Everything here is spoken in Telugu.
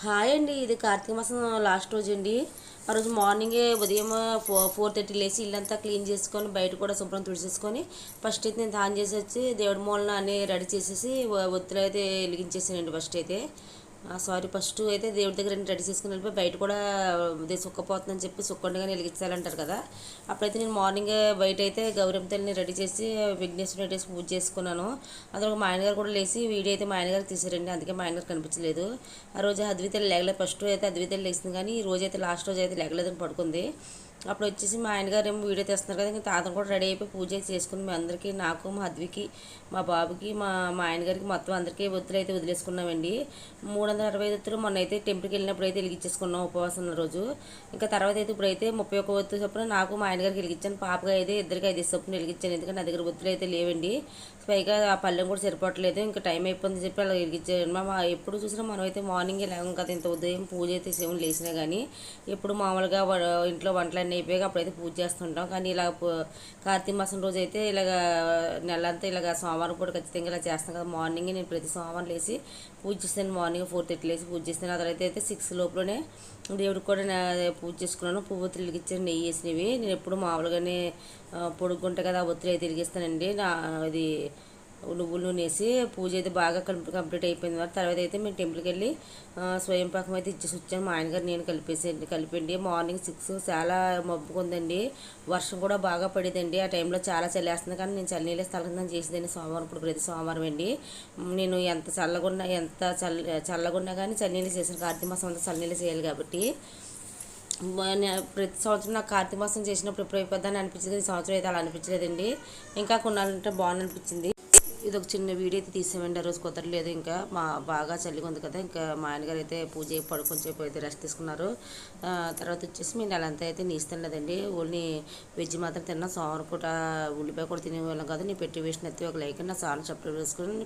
హాయ్ అండి. ఇది కార్తీక మాసం లాస్ట్ రోజు అండి. ఆ రోజు మార్నింగే ఉదయం 4:30 లేసి ఇల్లంతా క్లీన్ చేసుకొని బయట కూడా శుభ్రం తుడిచేసుకొని ఫస్ట్ అయితే నేను తాను చేసి వచ్చి దేవుడి మూలన అన్నీ రెడీ చేసేసి ఒత్తులు అయితే వెలిగించేసానండి. ఫస్ట్ అయితే దేవుడి దగ్గర రెడీ చేసుకుని వెళ్ళిపోయి బయట కూడా అదే సుక్కపోతుందని చెప్పి సుక్కండగానే వెలిగించాలంటారు కదా. అప్పుడైతే నేను మార్నింగ్ బయట అయితే గౌరమ్మ తల్లిని రెడీ చేసి విఘ్నేశ్వరుని రెడీ చేసి పూజ చేసుకున్నాను. అందులో మా ఆయనగారు కూడా లేచి వీడియో అయితే మా ఆయనగారికి తీసారండి. అందుకే మా ఆయనగారు కనిపించలేదు. ఆ రోజు అద్వితలు లేగలేదు. ఫస్ట్ అయితే అద్వితలు లేచింది, కానీ ఈ రోజు అయితే లాస్ట్ రోజు అయితే లేగలేదని పడుకుంది. అప్పుడు వచ్చేసి మా ఆయనగారు ఏమో వీడియో తెస్తున్నారు కదా, ఇంకా తాతను కూడా రెడీ అయిపోయి పూజ చేసుకుని మీ అందరికీ, నాకు, మా అద్వికి, మా బాబుకి, మా ఆయనగారికి మొత్తం అందరికీ ఒత్తులు అయితే వదిలేసుకున్నామండి. 365 ఒత్తులు మొన్న అయితే టెంపుల్కి వెళ్ళినప్పుడు అయితే వెలిగించేసుకున్నాం ఉపవాసం ఉన్న రోజు. ఇంకా తర్వాత అయితే ఇప్పుడైతే 31 ఒత్తు చొప్పున నాకు మా ఆయనగారికి వెలిగించాను. పాపగా అయితే ఇద్దరికి 5 చొప్పున వెలిగించాను. ఎందుకంటే నా దగ్గర ఒత్తులు అయితే లేవండి. పైగా ఆ పళ్ళెం కూడా సరిపోవట్లేదు. ఇంకా టైం అయిపోయిందని చెప్పి అలా వెలిగించాను. ఎప్పుడు చూసినా మనం అయితే మార్నింగే లేవం కదా, ఇంత ఉదయం పూజ అయితే సేవలు లేసినా కానీ ఎప్పుడు మామూలుగా ఇంట్లో వంటలన్నీ అయిపోయాక అప్పుడైతే పూజ చేస్తుంటాం. కానీ ఇలా కార్తీక మాసం రోజు అయితే ఇలాగ నెలంతా ఇలాగ సోమవారం పూట ఖచ్చితంగా ఇలా చేస్తాం కదా. మార్నింగే నేను ప్రతి సోమవారం లేసి పూజ చేస్తాను. మార్నింగ్ 4:30 లేసి పూజ చేస్తాను. ఆ తర్వాత అయితే 6 లోపలనే దేవుడికి కూడా పూజ చేసుకున్నాను. పువ్వొత్తులు వెలిగించాను, నెయ్యి వేసినవి. నేను ఎప్పుడు మామూలుగానే పొడుగుంటాయి కదా ఆ ఒత్తులు అయితే వెలిగిస్తానండి. అది నువ్వుల నూనె వేసి పూజ అయితే బాగా కంప్లీట్ అయిపోయింది. తర్వాత అయితే మేము టెంపుల్కి వెళ్ళి స్వయం పాకం అయితే ఇచ్చేసి వచ్చాను. మా ఆయనగారు నేను కలిపండి. మార్నింగ్ 6 చాలా మబ్బుకుందండి. వర్షం కూడా బాగా పడేదండి. ఆ టైంలో చాలా చల్లేస్తుంది, కానీ నేను చల్లనీళ్ళే తలకిందని చేసేదాన్ని సోమవారం. ఇప్పుడు ప్రతి సోమవారం అండి నేను ఎంత చల్లగున్నా కానీ చల్లనీళ్ళు చేసాను. కార్తీక మాసం అంతా చల్లనీళ్ళు చేయాలి కాబట్టి ప్రతి సంవత్సరం నాకు కార్తీక మాసం చేసినప్పుడు ఎప్పుడు అయిపోద్దని అనిపించింది. ఈ సంవత్సరం అయితే అలా అనిపించలేదండి. ఇంకా కొన్నాళ్ళంటే బాగుంది అనిపించింది. ఇది ఒక చిన్న వీడియో అయితే తీసామండి. ఆ రోజు కుదరలేదు. ఇంకా బాగా చలిగా ఉంది కదా, ఇంకా మా ఆయనగారు అయితే పూజ పడుకొని చెప్పి అయితే రెస్ట్ తీసుకున్నారు. తర్వాత వచ్చేసి మేము నెలంతా అయితే నీసు తినలేదండి. ఓన్లీ వెజ్ మాత్రం తిన్నా. సోమవారం పూట ఉల్లిపాయ కూడా తినేవాళ్ళం కాదు. నేను పెట్టి వేసిన ఒక లైక్ నా సార్లు చెప్పలు వేసుకుని